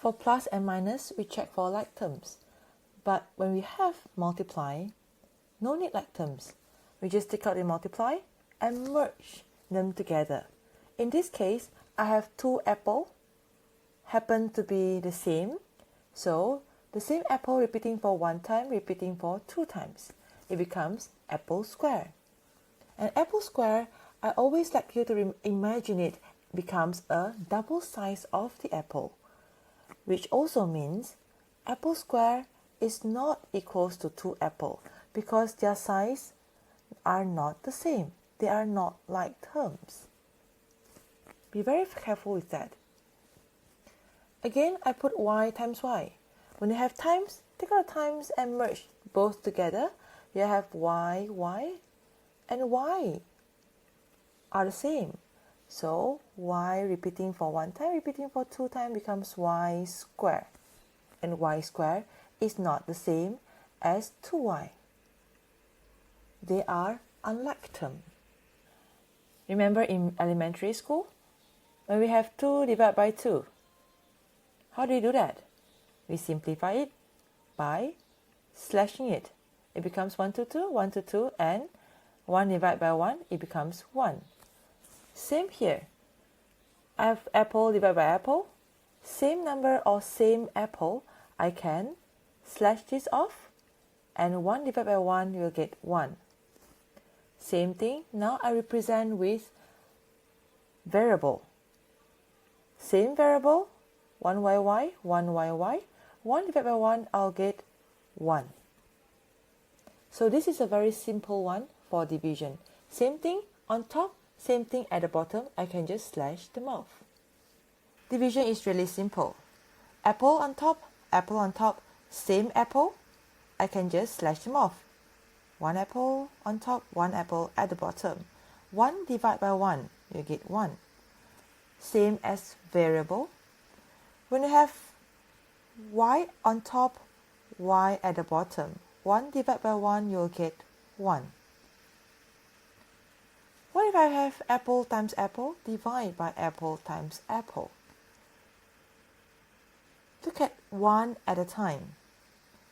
For plus and minus, we check for like terms. But when we have multiply, no need like terms. We just take out the multiply and merge them together. In this case, I have 2 apple happen to be the same. So the same apple repeating for 1 time, repeating for 2 times. It becomes apple square. And apple square, I always like you to imagine it becomes a double size of the apple, which also means apple square is not equals to 2 apple because their size are not the same. They are not like terms. Be very careful with that. Again, I put y times y. When you have times, take out the times and merge both together. You have y, and y are the same. So y repeating for 1 time, repeating for 2 times becomes y square. And y square is not the same as 2y. They are unlike terms. Remember in elementary school, when we have 2 divided by 2, how do we do that? We simplify it by slashing it. It becomes 1 to 2, 1 to 2, and 1 divided by 1, it becomes 1. Same here. I have apple divided by apple. Same number or same apple, I can slash this off, and 1 divided by 1, you'll get 1. Same thing, now I represent with variable. Same variable, 1yy, 1yy, 1 divided by 1, I'll get 1. So this is a very simple one for division. Same thing on top, same thing at the bottom, I can just slash them off. Division is really simple. Apple on top, same apple, I can just slash them off. 1 apple on top, 1 apple at the bottom. 1 divided by 1, you get 1. Same as variable. When you have y on top, y at the bottom, 1 divided by 1, you'll get 1. What if I have apple times apple? Divide by apple times apple. Look at 1 at a time.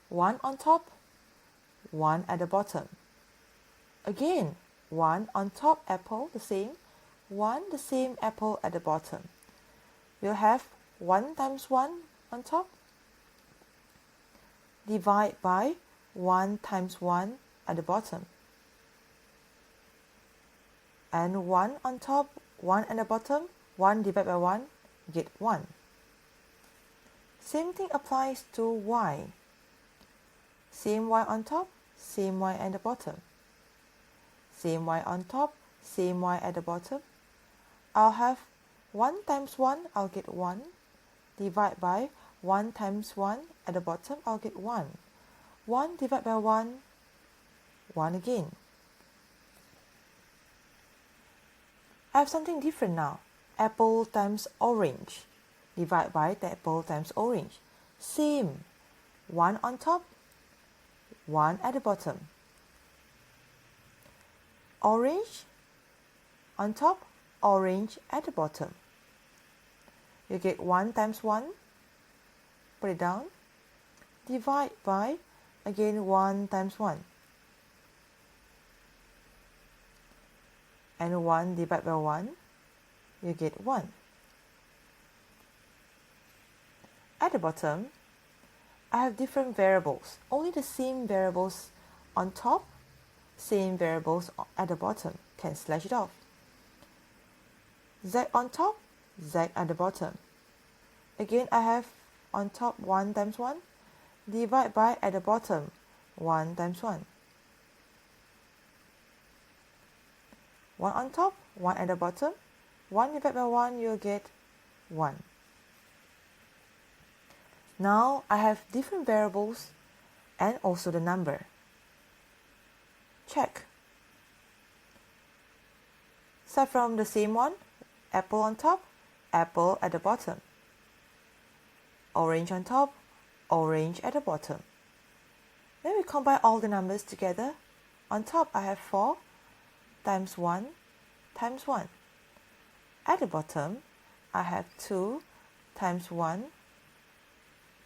1 on top, 1 at the bottom. Again, 1 on top apple, the same. 1 the same apple at the bottom. We'll have 1 times 1 on top. Divide by 1 times 1 at the bottom. And 1 on top, 1 at the bottom, 1 divided by 1, you get 1. Same thing applies to y. Same y on top, same y at the bottom. Same y on top, same y at the bottom. I'll have 1 times 1, I'll get 1. Divide by 1 times 1 at the bottom, I'll get 1. 1 divided by 1, 1 again. I have something different now. Apple times orange. Divide by the apple times orange. Same. 1 on top, 1 at the bottom. Orange on top, orange at the bottom. You get 1 times 1. Put it down. Divide by, again, 1 times 1. And 1 divided by 1, you get 1. At the bottom, I have different variables. Only the same variables on top, same variables at the bottom. Can slash it off. Z on top, Z at the bottom. Again, I have on top 1 times 1. Divide by at the bottom, 1 times 1. 1 on top, 1 at the bottom. 1 divided by 1, you'll get 1. Now I have different variables and also the number. Check. Start from the same one. Apple on top, apple at the bottom. Orange on top, orange at the bottom. Then we combine all the numbers together. On top I have 4 times 1 times 1. At the bottom I have 2 times 1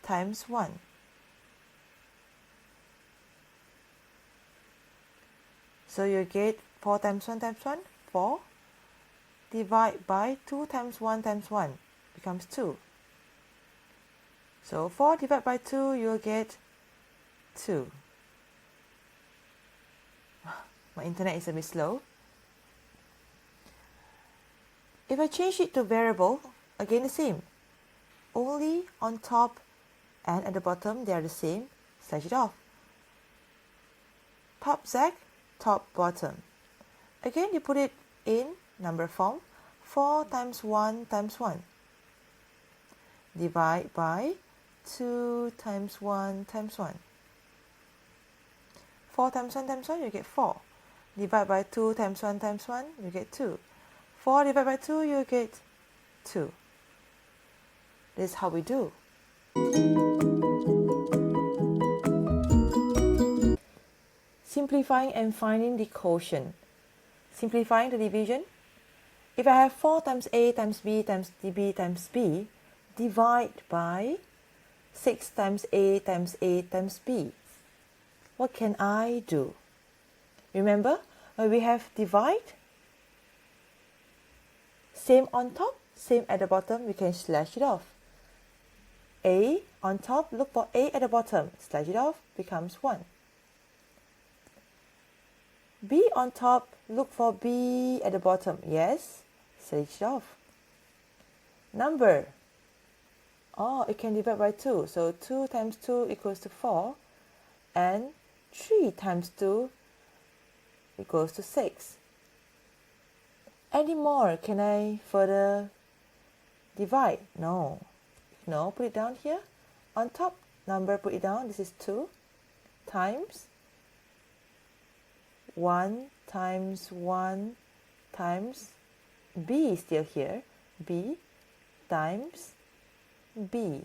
times 1. So you get 4 times 1 times 1, 4. Divide by 2 times 1 times 1 becomes 2. So 4 divided by 2, you'll get 2. My internet is a bit slow. If I change it to variable, again the same. Only on top and at the bottom they are the same. Slash it off. Top Z, top bottom. Again you put it in number form. 4 times 1 times 1. Divide by 2 times 1 times 1. 4 times 1 times 1, you get 4. Divide by 2 times 1 times 1, you get 2. 4 divided by 2, you get 2. This is how we do. Simplifying and finding the quotient. Simplifying the division. If I have 4 times A times B times B times B, divide by 6 times A times A times B. What can I do? Remember, when we have divide, same on top, same at the bottom, we can slash it off. A on top, look for A at the bottom, slash it off, becomes 1. B on top, look for B at the bottom, yes, slash it off. Number, it can divide by 2, so 2 times 2 equals to 4, and 3 times 2 equals to 6. Any more? Can I further divide? No. No, put it down here. On top, number, put it down. This is 2 times 1 times 1 times B is still here. B times B.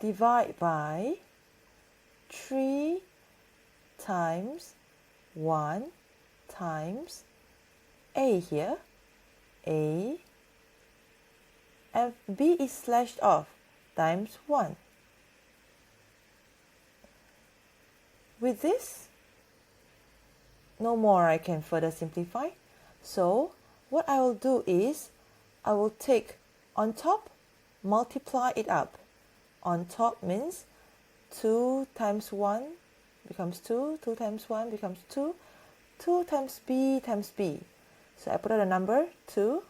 Divide by 3 times 1 times A here. A and B is slashed off times 1. With this, no more I can further simplify. So what I will do is I will take on top, multiply it up. On top means 2 times 1 becomes 2, 2 times 1 becomes 2, 2 times B times B. So I put out a number, 2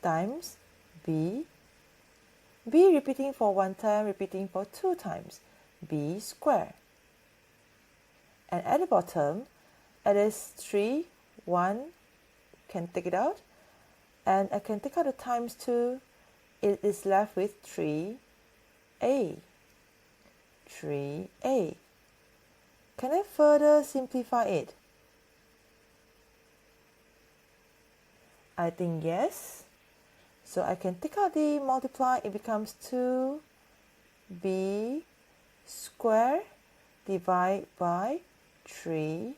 times B. B repeating for 1 time, repeating for 2 times. B square. And at the bottom, it is 3, 1, can take it out. And I can take out the times 2. It is left with 3A. 3A. Can I further simplify it? I think yes. So I can take out the multiply, it becomes 2B square divided by 3A.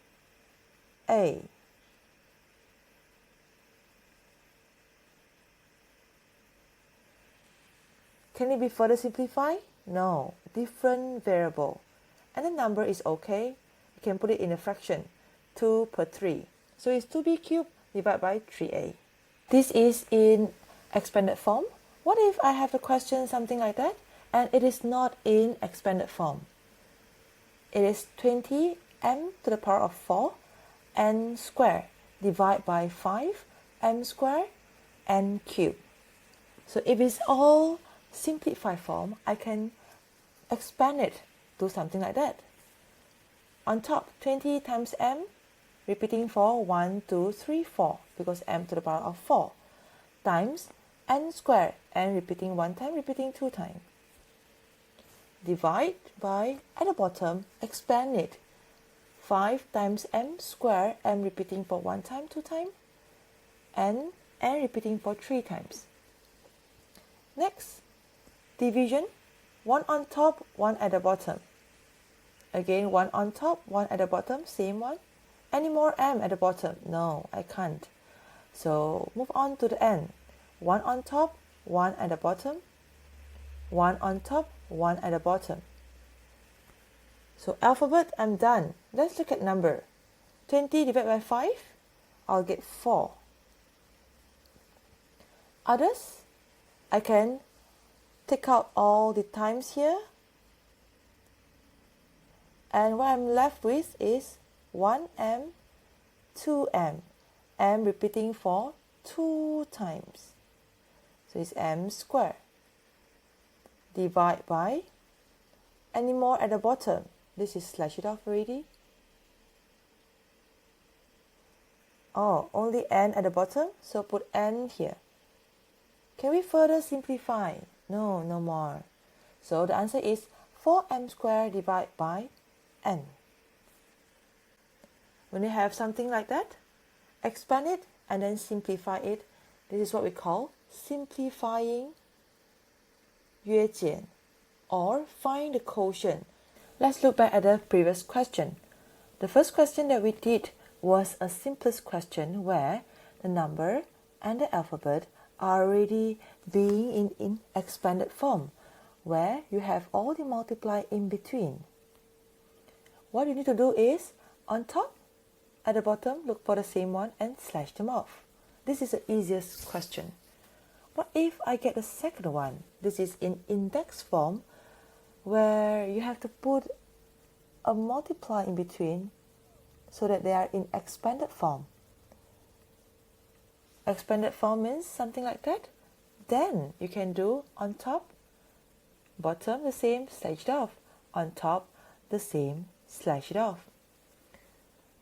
Can it be further simplified? No, different variable. And the number is okay. You can put it in a fraction, 2 per 3. So it's 2B cubed divided by 3A. This is in expanded form. What if I have a question something like that and it is not in expanded form? It is 20m to the power of 4 n square divided by 5m square n cube. So if it's all simplified form, I can expand it to something like that. On top, 20 times m, repeating for 1, 2, 3, 4, because m to the power of 4, times n squared, n repeating 1 time, repeating 2 times. Divide by, at the bottom, expand it. 5 times m squared, m repeating for 1 time, 2 times, and n repeating for 3 times. Next, division, 1 on top, 1 at the bottom. Again, 1 on top, 1 at the bottom, same one. Any more m at the bottom? No, I can't. So move on to the n. 1 on top, 1 at the bottom, 1 on top, 1 at the bottom. So alphabet, I'm done. Let's look at number. 20 divided by 5, I'll get 4. Others, I can take out all the times here. And what I'm left with is 1m, 2m. M repeating for 2 times. So it's m squared. Divide by, any more at the bottom? This is slash it off already. Oh, only n at the bottom, so put n here. Can we further simplify? No, no more. So the answer is 4m squared divided by n. When you have something like that, expand it and then simplify it. This is what we call simplifying 约减, or find the quotient. Let's look back at the previous question. The first question that we did was a simplest question where the number and the alphabet are already being in expanded form, where you have all the multiply in between. What you need to do is, on top, at the bottom, look for the same one and slash them off. This is the easiest question. What if I get the second one? This is in index form, where you have to put a multiply in between so that they are in expanded form. Expanded form means something like that. Then you can do on top, bottom the same, slash it off. On top, the same, slash it off.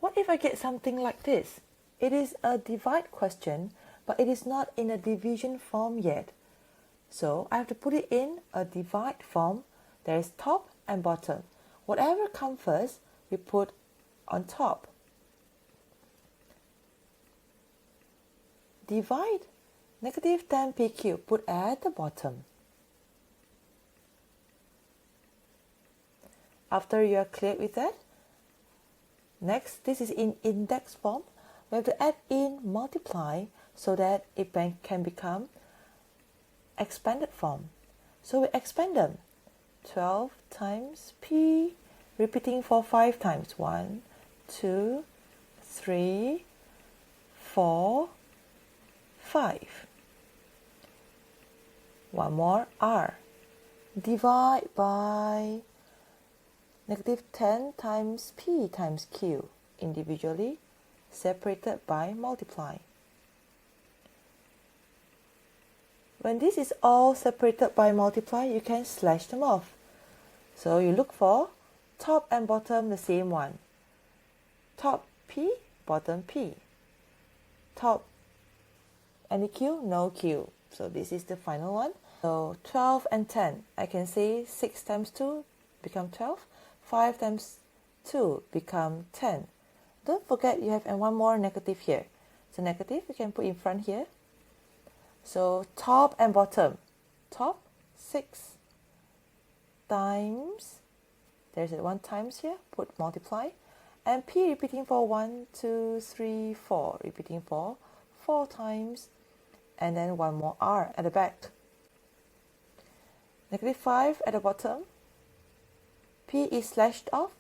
What if I get something like this? It is a divide question, but it is not in a division form yet. So I have to put it in a divide form. There is top and bottom. Whatever comes first, we put on top. Divide negative 10p cubed, put at the bottom. After you are clear with that, next, this is in index form. We have to add in multiply so that it can become expanded form. So we expand them. 12 times p, repeating for 5 times. 1, 2, 3, 4, 5. One more r. Divide by negative 10 times p times q, individually separated by multiply. When this is all separated by multiply, you can slash them off. So you look for top and bottom the same one. Top p, bottom p. Top any q, no q. So this is the final one. So 12 and 10, I can say 6 times 2 become 12. 5 times 2 become 10. Don't forget you have one more negative here. So negative we can put in front here. So top and bottom. Top 6 times, there's a 1 times here, put multiply. And p repeating for 1, 2, 3, 4. Repeating for 4 times. And then one more r at the back. Negative 5 at the bottom. P is slashed off.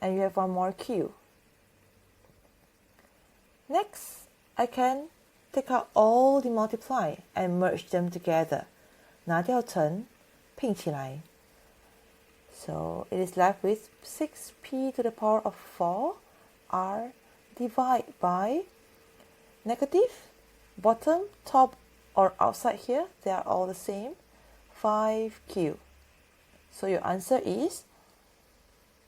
And you have one more q. Next, I can take out all the multiply and merge them together. 拿掉乘，拼起来。So it is left with 6p to the power of 4 r divided by negative, bottom, top, or outside here, they are all the same, 5q. So your answer is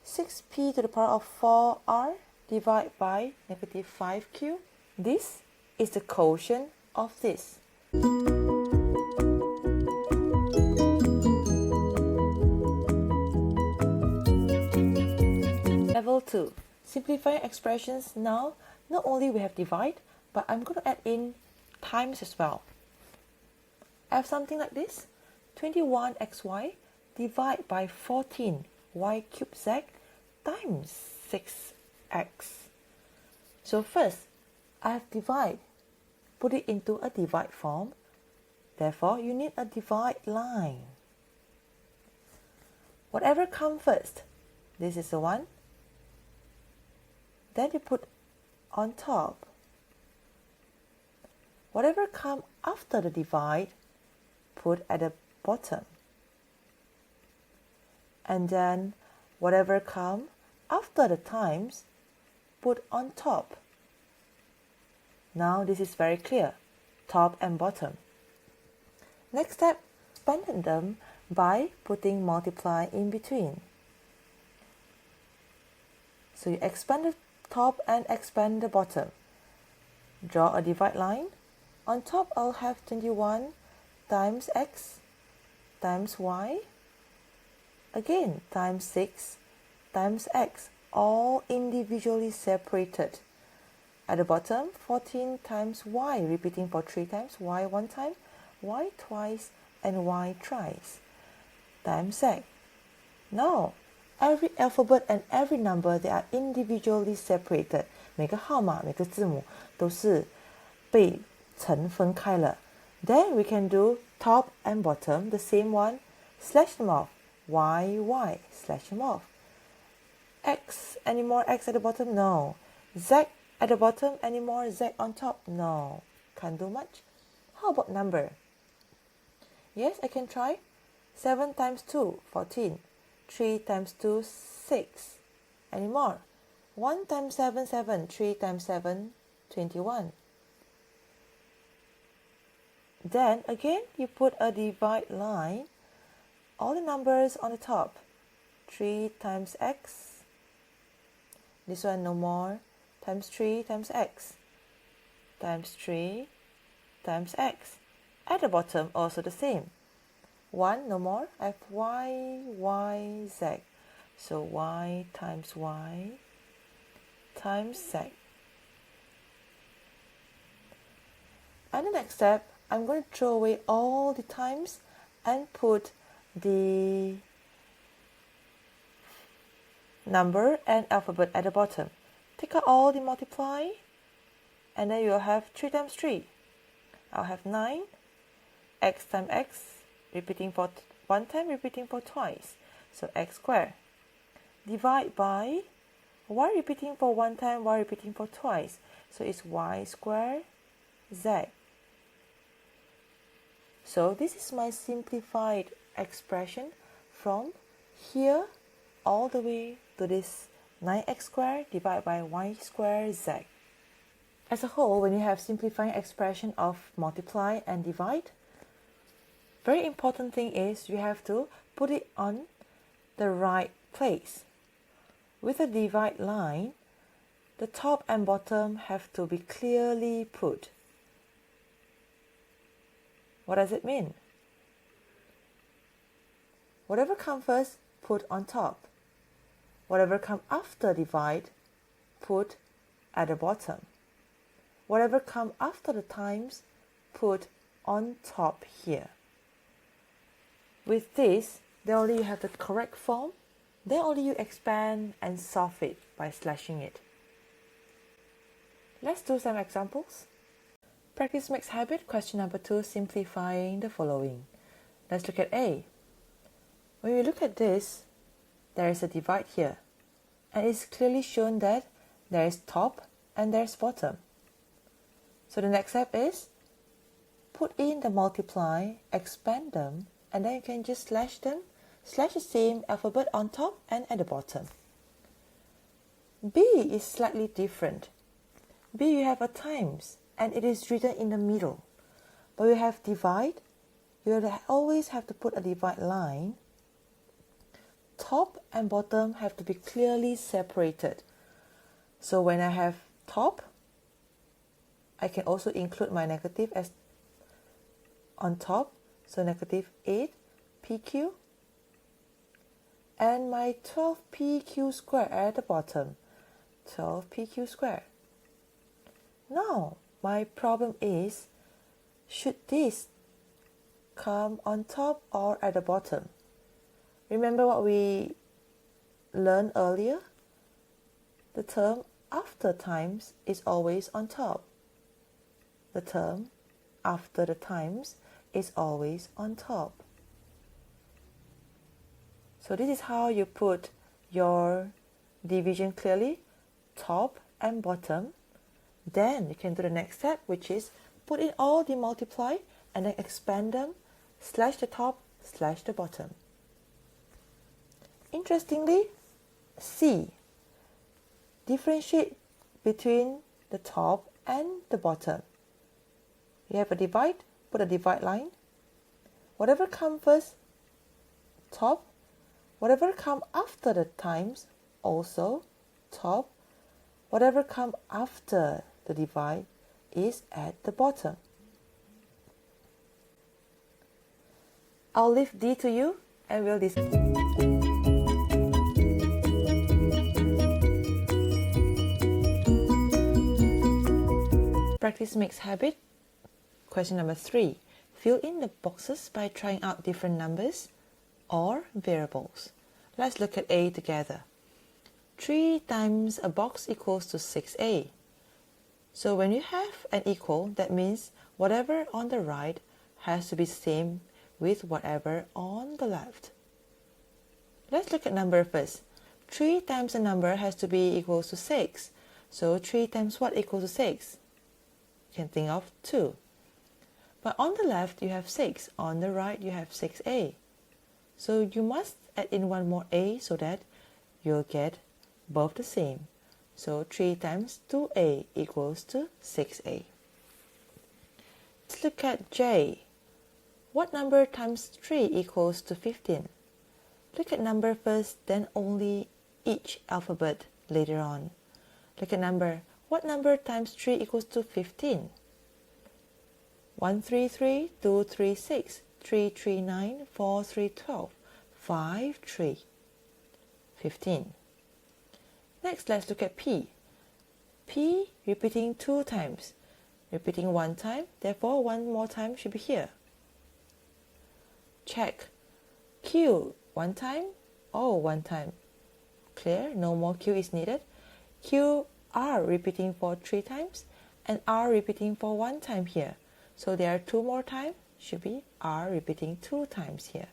6p to the power of 4r divided by negative 5q. This is the quotient of this. Level 2. Simplifying expressions. Now, not only we have divide, but I'm going to add in times as well. I have something like this. 21xy divided by 14y cubed z times 6x. So first, I have divide. Put it into a divide form. Therefore, you need a divide line. Whatever comes first, this is the one. Then you put on top. Whatever comes after the divide, put at the bottom. And then whatever comes after the times, put on top. Now this is very clear, top and bottom. Next step, expand them by putting multiply in between. So you expand the top and expand the bottom. Draw a divide line. On top I'll have 21 times x times y. Again times 6 times x, all individually separated. At the bottom, 14 times y, repeating for 3 times, y 1 time, y twice, and y thrice, times z. Now, every alphabet and every number, they are individually separated. 每个号码、每个字母都是被层分开了。Then we can do top and bottom, the same one, slash them off, y, y, slash them off. X, any more x at the bottom? No. Z at the bottom, any more z on top? No. Can't do much. How about number? Yes, I can try. 7 times 2, 14. 3 times 2, 6. Any more? 1 times 7, 7. 3 times 7, 21. Then again, you put a divide line. All the numbers on the top. 3 times x. This one no more. Times 3 times x. Times 3 times x. At the bottom also the same. 1 no more. I have y, y, z. So y times y times z. And the next step, I'm going to throw away all the times and put the number and alphabet at the bottom. Take out all the multiply, and then you'll have 3 times 3. I'll have 9, x times x, repeating for 1 time, repeating for twice. So x squared. Divide by y repeating for 1 time, y repeating for twice. So it's y squared z. So this is my simplified expression from here all the way to this 9x squared divided by y squared z. As a whole, when you have simplifying expression of multiply and divide, very important thing is you have to put it on the right place. With a divide line, the top and bottom have to be clearly put. What does it mean? Whatever comes first, put on top. Whatever comes after divide, put at the bottom. Whatever comes after the times, put on top here. With this, then only you have the correct form, then only you expand and solve it by slashing it. Let's do some examples. Practice makes habit. Question number 2, simplifying the following. Let's look at A. When we look at this, there is a divide here, and it's clearly shown that there is top and there's bottom. So the next step is put in the multiply, expand them, and then you can just slash them, slash the same alphabet on top and at the bottom. B is slightly different. B, you have a times, and it is written in the middle. But you have divide, you always have to put a divide line. Top and bottom have to be clearly separated. So when I have top, I can also include my negative as on top. So negative 8 PQ. And my 12 PQ squared at the bottom. 12 PQ squared. Now, my problem is, should this come on top or at the bottom? Remember what we learned earlier? The term after times is always on top. The term after the times is always on top. So this is how you put your division clearly, top and bottom. Then you can do the next step, which is put in all the multiply and then expand them, slash the top, slash the bottom. Interestingly, C. Differentiate between the top and the bottom. You have a divide, put a divide line. Whatever comes first, top. Whatever comes after the times, also top. Whatever comes after the divide is at the bottom. I'll leave D to you and we'll discuss. Practice makes habit. Question number 3. Fill in the boxes by trying out different numbers or variables. Let's look at A together. 3 times a box equals to 6A. So when you have an equal, that means whatever on the right has to be same with whatever on the left. Let's look at number first. 3 times a number has to be equals to 6. So 3 times what equals to 6? You can think of 2. But on the left you have 6, on the right you have 6A. So you must add in one more A so that you'll get both the same. So 3 times 2A equals to 6A. Let's look at J. What number times 3 equals to 15? Look at number first, then only each alphabet later on. Look at number. What number times 3 equals to 15? 1, 3, 3, 2, 3, 6, 3, 3, 9, 4, 3, 12, 5, 3, 15. Next, let's look at P. P repeating 2 times. Repeating 1 time, therefore 1 more time should be here. Check. Q, 1 time. Oh, 1 time. Clear, no more Q is needed. Q, R repeating for 3 times and R repeating for 1 time here. So there are 2 more times, should be R repeating 2 times here.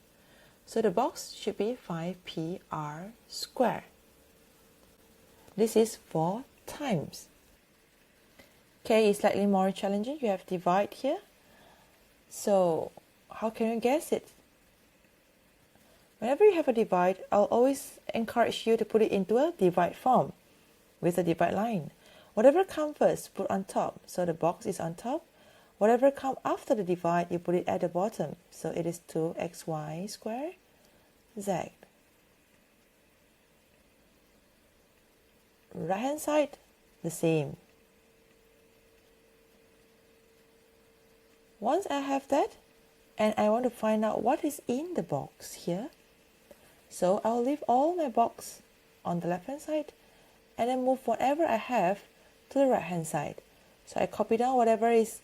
So the box should be 5PR squared. This is 4 times. K is slightly more challenging. You have divide here. So how can you guess it? Whenever you have a divide, I'll always encourage you to put it into a divide form with a divide line. Whatever comes first, put on top. So the box is on top. Whatever comes after the divide, you put it at the bottom. So it is 2xy squared z. Right hand side, the same. Once I have that, and I want to find out what is in the box here, so I'll leave all my box on the left hand side and then move whatever I have to the right hand side. So I copy down whatever is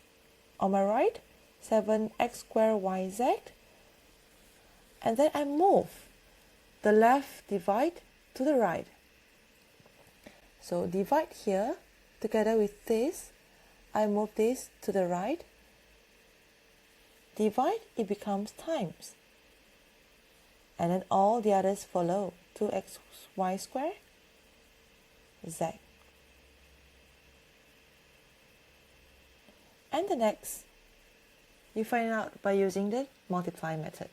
on my right, 7x squared yz, and then I move the left divide to the right. So divide here together with this, I move this to the right. Divide, it becomes times. And then all the others follow. 2xy squared z. And the next, you find out by using the multiply method.